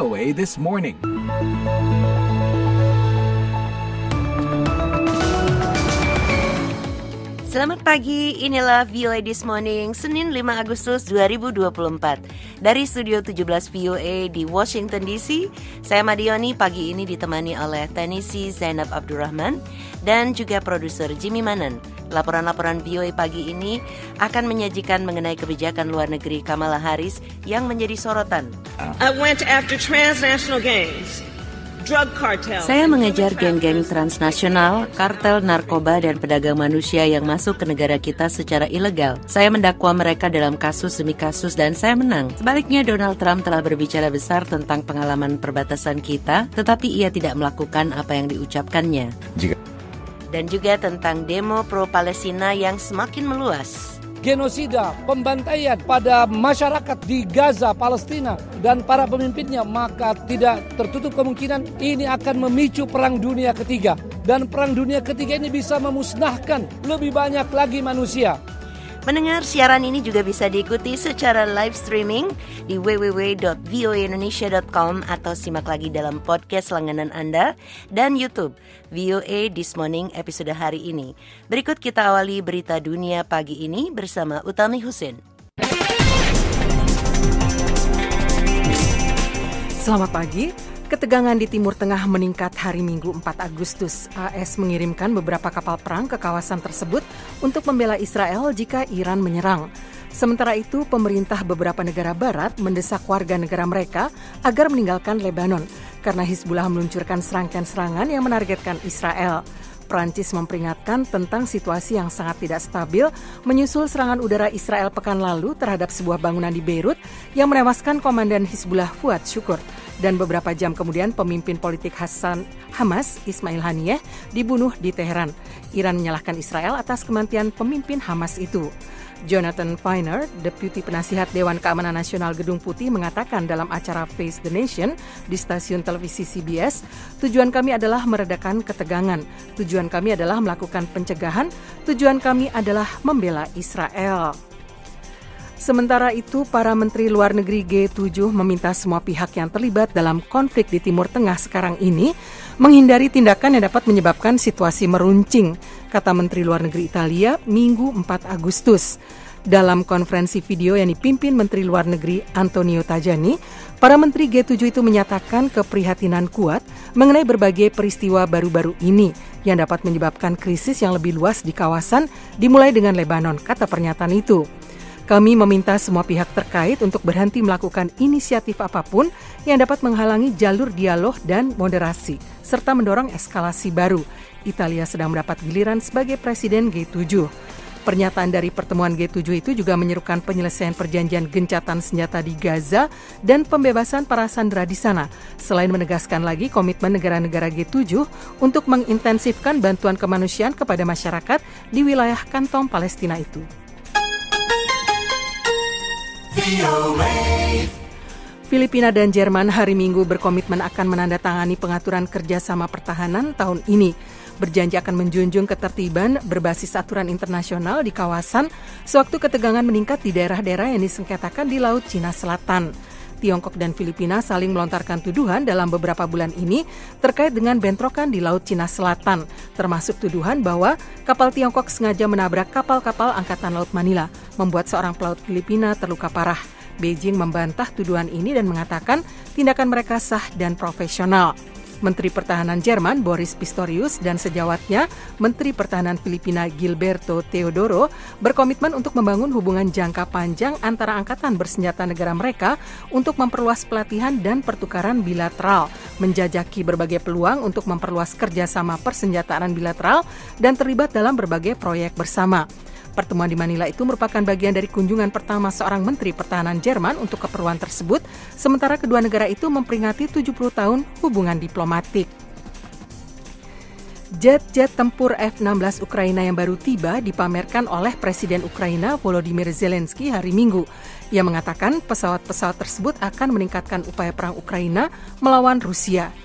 VOA This Morning. Selamat pagi, inilah VOA This Morning, Senin 5 Agustus 2024. Dari Studio 17 VOA di Washington DC, saya Madioni pagi ini ditemani oleh teknisi Zainab Abdurrahman dan juga produser Jimmy Manan. Laporan-laporan VOA pagi ini akan menyajikan mengenai kebijakan luar negeri Kamala Harris yang menjadi sorotan. I went after transnational gangs. Saya mengejar geng-geng transnasional, kartel narkoba dan pedagang manusia yang masuk ke negara kita secara ilegal. Saya mendakwa mereka dalam kasus demi kasus dan saya menang. Sebaliknya Donald Trump telah berbicara besar tentang pengalaman perbatasan kita, tetapi ia tidak melakukan apa yang diucapkannya. Dan juga tentang demo pro-Palestina yang semakin meluas. Genosida, pembantaian pada masyarakat di Gaza, Palestina, dan para pemimpinnya, maka tidak tertutup kemungkinan ini akan memicu Perang Dunia Ketiga. Dan Perang Dunia Ketiga ini bisa memusnahkan lebih banyak lagi manusia. Mendengar siaran ini juga bisa diikuti secara live streaming di www.voaindonesia.com atau simak lagi dalam podcast langganan Anda dan YouTube VOA This Morning episode hari ini. Berikut kita awali berita dunia pagi ini bersama Utami Husin. Selamat pagi. Ketegangan di Timur Tengah meningkat hari Minggu 4 Agustus. AS mengirimkan beberapa kapal perang ke kawasan tersebut untuk membela Israel jika Iran menyerang. Sementara itu, pemerintah beberapa negara barat mendesak warga negara mereka agar meninggalkan Lebanon karena Hizbullah meluncurkan serangkaian serangan yang menargetkan Israel. Prancis memperingatkan tentang situasi yang sangat tidak stabil menyusul serangan udara Israel pekan lalu terhadap sebuah bangunan di Beirut yang menewaskan komandan Hizbullah Fuad Syukur. Dan beberapa jam kemudian pemimpin politik Hamas Ismail Haniyeh dibunuh di Teheran. Iran menyalahkan Israel atas kematian pemimpin Hamas itu. Jonathan Feiner, Deputi Penasihat Dewan Keamanan Nasional Gedung Putih, mengatakan dalam acara Face the Nation di stasiun televisi CBS, tujuan kami adalah meredakan ketegangan, tujuan kami adalah melakukan pencegahan, tujuan kami adalah membela Israel. Sementara itu, para menteri luar negeri G7 meminta semua pihak yang terlibat dalam konflik di Timur Tengah sekarang ini menghindari tindakan yang dapat menyebabkan situasi meruncing, kata Menteri Luar Negeri Italia Minggu 4 Agustus. Dalam konferensi video yang dipimpin Menteri Luar Negeri Antonio Tajani, para menteri G7 itu menyatakan keprihatinan kuat mengenai berbagai peristiwa baru-baru ini yang dapat menyebabkan krisis yang lebih luas di kawasan, dimulai dengan Lebanon, kata pernyataan itu. Kami meminta semua pihak terkait untuk berhenti melakukan inisiatif apapun yang dapat menghalangi jalur dialog dan moderasi, serta mendorong eskalasi baru. Italia sedang mendapat giliran sebagai Presiden G7. Pernyataan dari pertemuan G7 itu juga menyerukan penyelesaian perjanjian gencatan senjata di Gaza dan pembebasan para sandera di sana, selain menegaskan lagi komitmen negara-negara G7 untuk mengintensifkan bantuan kemanusiaan kepada masyarakat di wilayah kantong Palestina itu. Filipina dan Jerman hari Minggu berkomitmen akan menandatangani pengaturan kerjasama pertahanan tahun ini. Berjanji akan menjunjung ketertiban berbasis aturan internasional di kawasan sewaktu ketegangan meningkat di daerah-daerah yang disengketakan di Laut Cina Selatan. Tiongkok dan Filipina saling melontarkan tuduhan dalam beberapa bulan ini terkait dengan bentrokan di Laut Cina Selatan, termasuk tuduhan bahwa kapal Tiongkok sengaja menabrak kapal-kapal Angkatan Laut Manila, membuat seorang pelaut Filipina terluka parah. Beijing membantah tuduhan ini dan mengatakan tindakan mereka sah dan profesional. Menteri Pertahanan Jerman Boris Pistorius dan sejawatnya Menteri Pertahanan Filipina Gilberto Teodoro berkomitmen untuk membangun hubungan jangka panjang antara angkatan bersenjata negara mereka untuk memperluas pelatihan dan pertukaran bilateral, menjajaki berbagai peluang untuk memperluas kerjasama persenjataan bilateral dan terlibat dalam berbagai proyek bersama. Pertemuan di Manila itu merupakan bagian dari kunjungan pertama seorang Menteri Pertahanan Jerman untuk keperluan tersebut, sementara kedua negara itu memperingati 70 tahun hubungan diplomatik. Jet-jet tempur F-16 Ukraina yang baru tiba dipamerkan oleh Presiden Ukraina Volodymyr Zelensky hari Minggu. Ia mengatakan pesawat-pesawat tersebut akan meningkatkan upaya perang Ukraina melawan Rusia.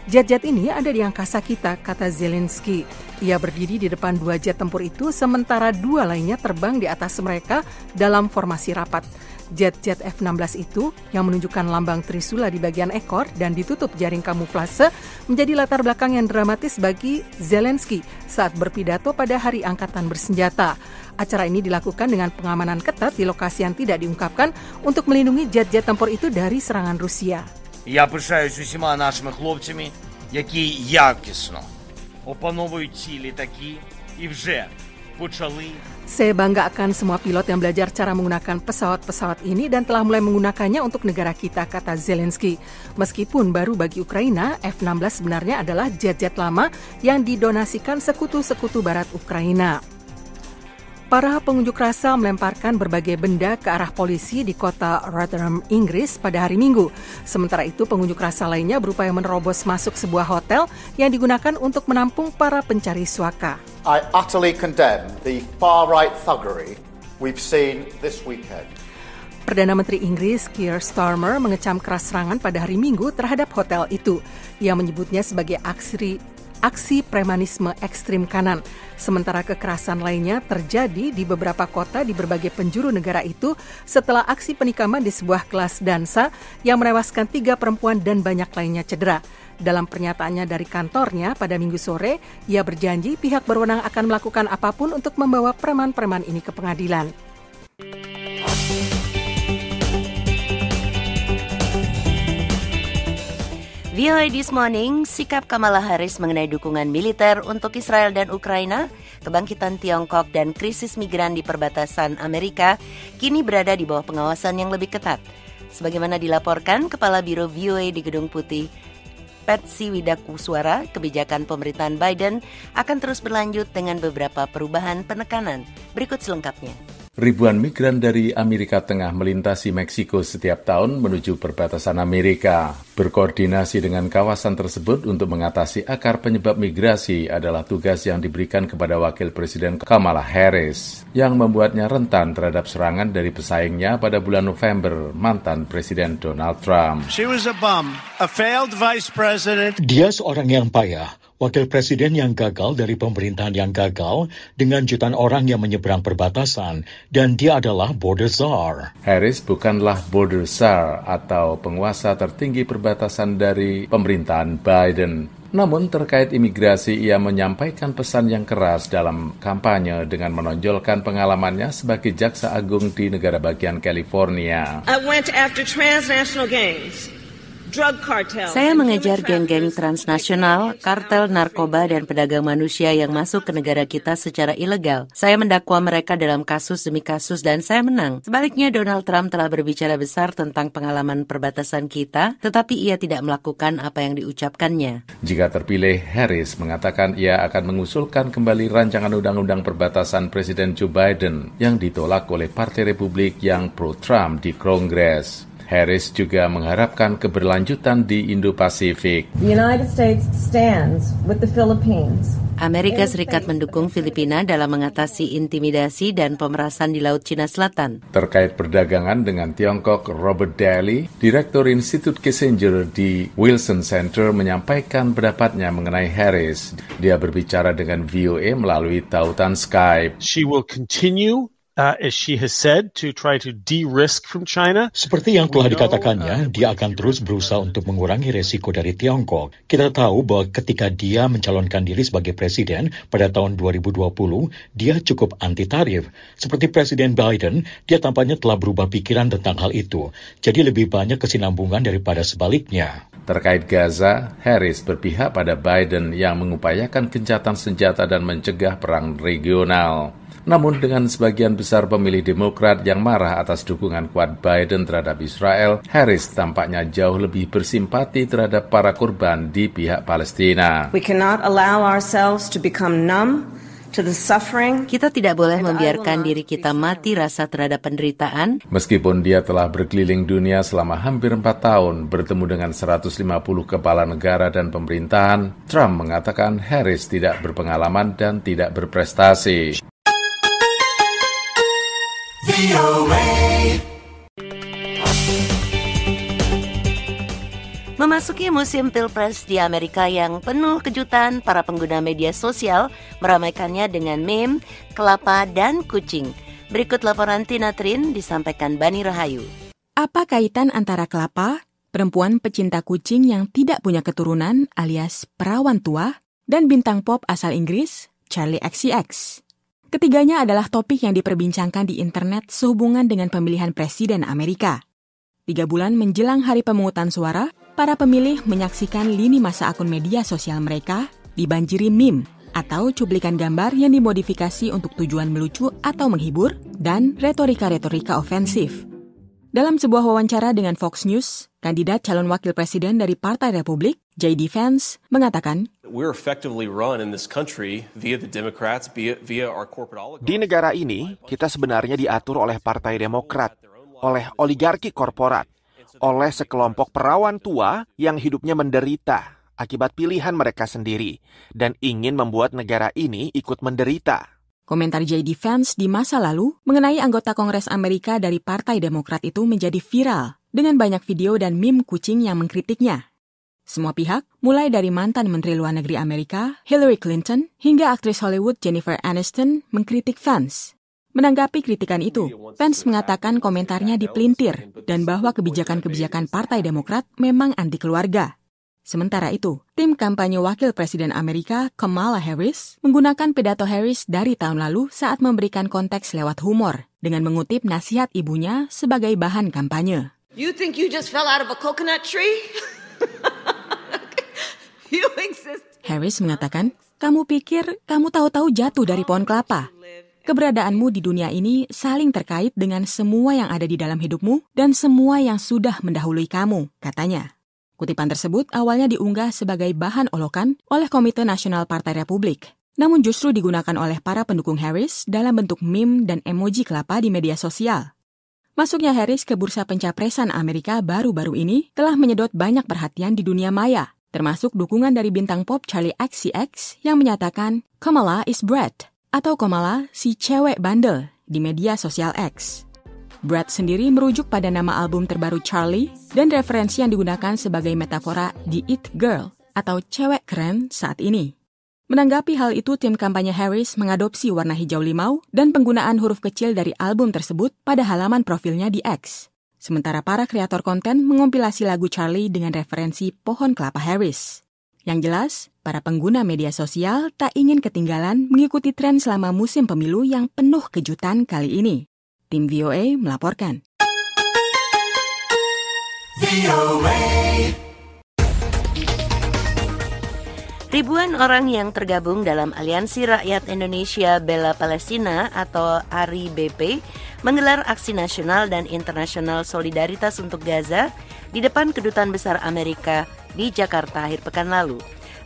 Jet-jet ini ada di angkasa kita, kata Zelensky. Ia berdiri di depan 2 jet tempur itu, sementara 2 lainnya terbang di atas mereka dalam formasi rapat. Jet-jet F-16 itu, yang menunjukkan lambang Trisula di bagian ekor dan ditutup jaring kamuflase, menjadi latar belakang yang dramatis bagi Zelensky saat berpidato pada Hari Angkatan Bersenjata. Acara ini dilakukan dengan pengamanan ketat di lokasi yang tidak diungkapkan untuk melindungi jet-jet tempur itu dari serangan Rusia. Я пишаюсь усіма нашими хлопцями, які якісно опановують ці літаки і вже почали. Saya bangga akan semua pilot yang belajar cara menggunakan pesawat-pesawat ini dan telah mulai menggunakannya untuk negara kita, kata Zelensky. Meskipun baru bagi Ukraina, F-16 sebenarnya adalah jet-jet lama yang didonasikan sekutu-sekutu barat Ukraina. Para pengunjuk rasa melemparkan berbagai benda ke arah polisi di kota Rotherham, Inggris pada hari Minggu. Sementara itu, pengunjuk rasa lainnya berupaya menerobos masuk sebuah hotel yang digunakan untuk menampung para pencari suaka. I utterly condemn the far-right thuggery we've seen this weekend. Perdana Menteri Inggris Keir Starmer mengecam keras serangan pada hari Minggu terhadap hotel itu. Ia menyebutnya sebagai aksi premanisme ekstrim kanan. Sementara kekerasan lainnya terjadi di beberapa kota di berbagai penjuru negara itu setelah aksi penikaman di sebuah kelas dansa yang menewaskan 3 perempuan dan banyak lainnya cedera. Dalam pernyataannya dari kantornya pada Minggu sore, ia berjanji pihak berwenang akan melakukan apapun untuk membawa preman-preman ini ke pengadilan. VOA This Morning, sikap Kamala Harris mengenai dukungan militer untuk Israel dan Ukraina, kebangkitan Tiongkok dan krisis migran di perbatasan Amerika kini berada di bawah pengawasan yang lebih ketat. Sebagaimana dilaporkan Kepala Biro VOA di Gedung Putih, Patsy Widakuswara, kebijakan pemerintahan Biden akan terus berlanjut dengan beberapa perubahan penekanan. Berikut selengkapnya. Ribuan migran dari Amerika Tengah melintasi Meksiko setiap tahun menuju perbatasan Amerika. Berkoordinasi dengan kawasan tersebut untuk mengatasi akar penyebab migrasi adalah tugas yang diberikan kepada Wakil Presiden Kamala Harris, yang membuatnya rentan terhadap serangan dari pesaingnya pada bulan November, mantan Presiden Donald Trump. She was a bum, a failed vice president. Dia seorang yang payah. Wakil Presiden yang gagal dari pemerintahan yang gagal dengan jutaan orang yang menyeberang perbatasan, dan dia adalah border czar. Harris bukanlah border czar atau penguasa tertinggi perbatasan dari pemerintahan Biden. Namun terkait imigrasi, ia menyampaikan pesan yang keras dalam kampanye dengan menonjolkan pengalamannya sebagai jaksa agung di negara bagian California. I went after transnational gangs. Saya mengejar geng-geng transnasional, kartel narkoba dan pedagang manusia yang masuk ke negara kita secara ilegal. Saya mendakwa mereka dalam kasus demi kasus dan saya menang. Sebaliknya, Donald Trump telah berbicara besar tentang pengalaman perbatasan kita, tetapi ia tidak melakukan apa yang diucapkannya. Jika terpilih, Harris mengatakan ia akan mengusulkan kembali rancangan undang-undang perbatasan Presiden Joe Biden yang ditolak oleh Partai Republik yang pro-Trump di Kongres. Harris juga mengharapkan keberlanjutan di Indo-Pasifik. Amerika Serikat mendukung Filipina dalam mengatasi intimidasi dan pemerasan di Laut Cina Selatan. Terkait perdagangan dengan Tiongkok, Robert Daly, Direktur Institut Kissinger di Wilson Center, menyampaikan pendapatnya mengenai Harris. Dia berbicara dengan VOA melalui tautan Skype. She will continue as she has said, to try to de-risk from China. Seperti yang telah dikatakannya, dia akan terus berusaha untuk mengurangi resiko dari Tiongkok. Kita tahu bahwa ketika dia mencalonkan diri sebagai presiden pada tahun 2020, dia cukup anti-tarif. Seperti Presiden Biden, dia tampaknya telah berubah pikiran tentang hal itu. Jadi lebih banyak kesinambungan daripada sebaliknya. Terkait Gaza, Harris berpihak pada Biden yang mengupayakan gencatan senjata dan mencegah perang regional. Namun dengan sebagian besar pemilih Demokrat yang marah atas dukungan kuat Biden terhadap Israel, Harris tampaknya jauh lebih bersimpati terhadap para korban di pihak Palestina. We cannot allow ourselves to become numb to the suffering. Kita tidak boleh membiarkan diri kita mati rasa terhadap penderitaan. Meskipun dia telah berkeliling dunia selama hampir 4 tahun, bertemu dengan 150 kepala negara dan pemerintahan, Trump mengatakan Harris tidak berpengalaman dan tidak berprestasi. Memasuki musim Pilpres di Amerika yang penuh kejutan, para pengguna media sosial meramaikannya dengan meme, kelapa, dan kucing. Berikut laporan Tina Trin disampaikan Bani Rahayu. Apa kaitan antara kelapa, perempuan pecinta kucing yang tidak punya keturunan alias perawan tua, dan bintang pop asal Inggris, Charli XCX? Ketiganya adalah topik yang diperbincangkan di internet sehubungan dengan pemilihan presiden Amerika. 3 bulan menjelang hari pemungutan suara, para pemilih menyaksikan lini masa akun media sosial mereka dibanjiri meme atau cuplikan gambar yang dimodifikasi untuk tujuan melucu atau menghibur dan retorika-retorika ofensif. Dalam sebuah wawancara dengan Fox News, kandidat calon wakil presiden dari Partai Republik, J.D. Vance, mengatakan, di negara ini, kita sebenarnya diatur oleh Partai Demokrat, oleh oligarki korporat, oleh sekelompok perawan tua yang hidupnya menderita akibat pilihan mereka sendiri dan ingin membuat negara ini ikut menderita. Komentar J.D. Vance di masa lalu mengenai anggota Kongres Amerika dari Partai Demokrat itu menjadi viral dengan banyak video dan meme kucing yang mengkritiknya. Semua pihak, mulai dari mantan Menteri Luar Negeri Amerika, Hillary Clinton, hingga aktris Hollywood Jennifer Aniston mengkritik Vance. Menanggapi kritikan itu, Vance mengatakan komentarnya dipelintir dan bahwa kebijakan-kebijakan Partai Demokrat memang anti keluarga. Sementara itu, tim kampanye Wakil Presiden Amerika, Kamala Harris, menggunakan pidato Harris dari tahun lalu saat memberikan konteks lewat humor dengan mengutip nasihat ibunya sebagai bahan kampanye. You think you just fell out of a coconut tree? You exist. Harris mengatakan, kamu pikir kamu tahu-tahu jatuh dari pohon kelapa? Keberadaanmu di dunia ini saling terkait dengan semua yang ada di dalam hidupmu dan semua yang sudah mendahului kamu, katanya. Kutipan tersebut awalnya diunggah sebagai bahan olokan oleh Komite Nasional Partai Republik, namun justru digunakan oleh para pendukung Harris dalam bentuk meme dan emoji kelapa di media sosial. Masuknya Harris ke bursa pencapresan Amerika baru-baru ini telah menyedot banyak perhatian di dunia maya, termasuk dukungan dari bintang pop Charli XCX yang menyatakan Kamala is Brat, atau Kamala si cewek bandel di media sosial X. Brat sendiri merujuk pada nama album terbaru Charli dan referensi yang digunakan sebagai metafora The It Girl atau cewek keren saat ini. Menanggapi hal itu, tim kampanye Harris mengadopsi warna hijau limau dan penggunaan huruf kecil dari album tersebut pada halaman profilnya di X. Sementara para kreator konten mengompilasi lagu Charli dengan referensi pohon kelapa Harris. Yang jelas, para pengguna media sosial tak ingin ketinggalan mengikuti tren selama musim pemilu yang penuh kejutan kali ini. Tim VOA melaporkan. Ribuan orang yang tergabung dalam Aliansi Rakyat Indonesia Bela Palestina atau ARI-BP menggelar aksi nasional dan internasional solidaritas untuk Gaza di depan Kedutaan Besar Amerika di Jakarta akhir pekan lalu.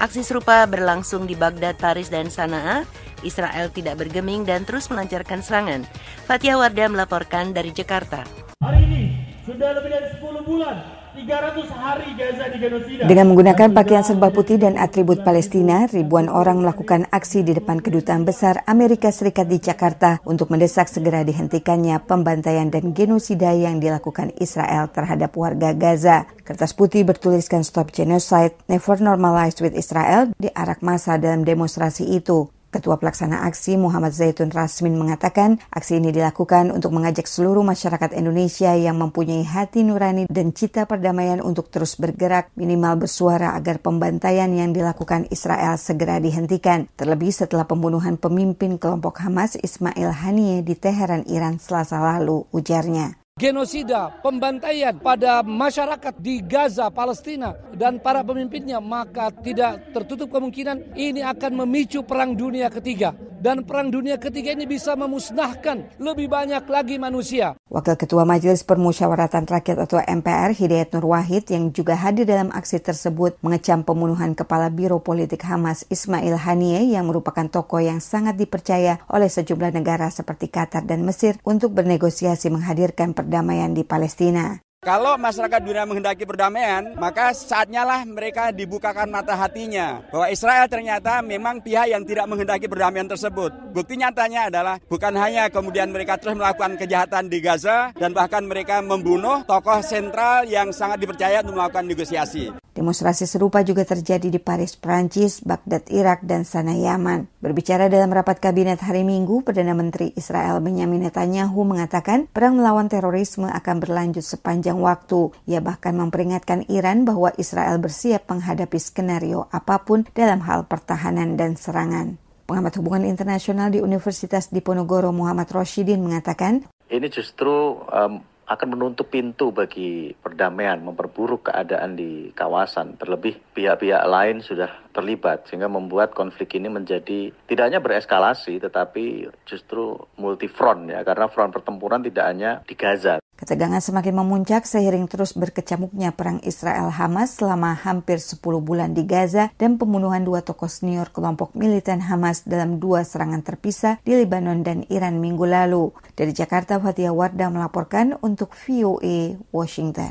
Aksi serupa berlangsung di Baghdad, Paris, dan Sanaa. Israel tidak bergeming dan terus melancarkan serangan. Fatia Wardah melaporkan dari Jakarta. Hari ini sudah lebih dari 10 bulan, 300 hari Gaza digenosida. Dengan menggunakan pakaian serba putih dan atribut Palestina, ribuan orang melakukan aksi di depan Kedutaan Besar Amerika Serikat di Jakarta untuk mendesak segera dihentikannya pembantaian dan genosida yang dilakukan Israel terhadap warga Gaza. Kertas putih bertuliskan Stop Genocide, Never Normalized with Israel diarak massa dalam demonstrasi itu. Ketua Pelaksana Aksi Muhammad Zaitun Rasmin mengatakan aksi ini dilakukan untuk mengajak seluruh masyarakat Indonesia yang mempunyai hati nurani dan cita perdamaian untuk terus bergerak, minimal bersuara agar pembantaian yang dilakukan Israel segera dihentikan. Terlebih setelah pembunuhan pemimpin kelompok Hamas Ismail Haniyeh di Teheran, Iran Selasa lalu, ujarnya. Genosida, pembantaian pada masyarakat di Gaza, Palestina, dan para pemimpinnya, maka tidak tertutup kemungkinan ini akan memicu Perang Dunia Ketiga. Dan Perang Dunia Ketiga ini bisa memusnahkan lebih banyak lagi manusia. Wakil Ketua Majelis Permusyawaratan Rakyat atau MPR, Hidayat Nur Wahid, yang juga hadir dalam aksi tersebut, mengecam pembunuhan Kepala Biro Politik Hamas Ismail Haniyeh yang merupakan tokoh yang sangat dipercaya oleh sejumlah negara seperti Qatar dan Mesir untuk bernegosiasi menghadirkan perdamaian di Palestina. Kalau masyarakat dunia menghendaki perdamaian, maka saatnya lah mereka dibukakan mata hatinya bahwa Israel ternyata memang pihak yang tidak menghendaki perdamaian tersebut. Bukti nyatanya adalah bukan hanya kemudian mereka terus melakukan kejahatan di Gaza dan bahkan mereka membunuh tokoh sentral yang sangat dipercaya untuk melakukan negosiasi. Demonstrasi serupa juga terjadi di Paris, Prancis, Baghdad, Irak, dan Sanaa, Yaman. Berbicara dalam rapat kabinet hari Minggu, Perdana Menteri Israel Benyamin Netanyahu mengatakan perang melawan terorisme akan berlanjut sepanjang waktu. Ia bahkan memperingatkan Iran bahwa Israel bersiap menghadapi skenario apapun dalam hal pertahanan dan serangan. Pengamat hubungan internasional di Universitas Diponegoro Muhammad Roshidin mengatakan, ini justru akan menutup pintu bagi perdamaian, memperburuk keadaan di kawasan. Terlebih pihak-pihak lain sudah terlibat, sehingga membuat konflik ini menjadi tidak hanya bereskalasi, tetapi justru multifront ya, karena front pertempuran tidak hanya di Gaza. Ketegangan semakin memuncak seiring terus berkecamuknya perang Israel-Hamas selama hampir 10 bulan di Gaza dan pembunuhan 2 tokoh senior kelompok militan Hamas dalam 2 serangan terpisah di Lebanon dan Iran minggu lalu. Dari Jakarta, Fathia Wardah melaporkan untuk VOA Washington.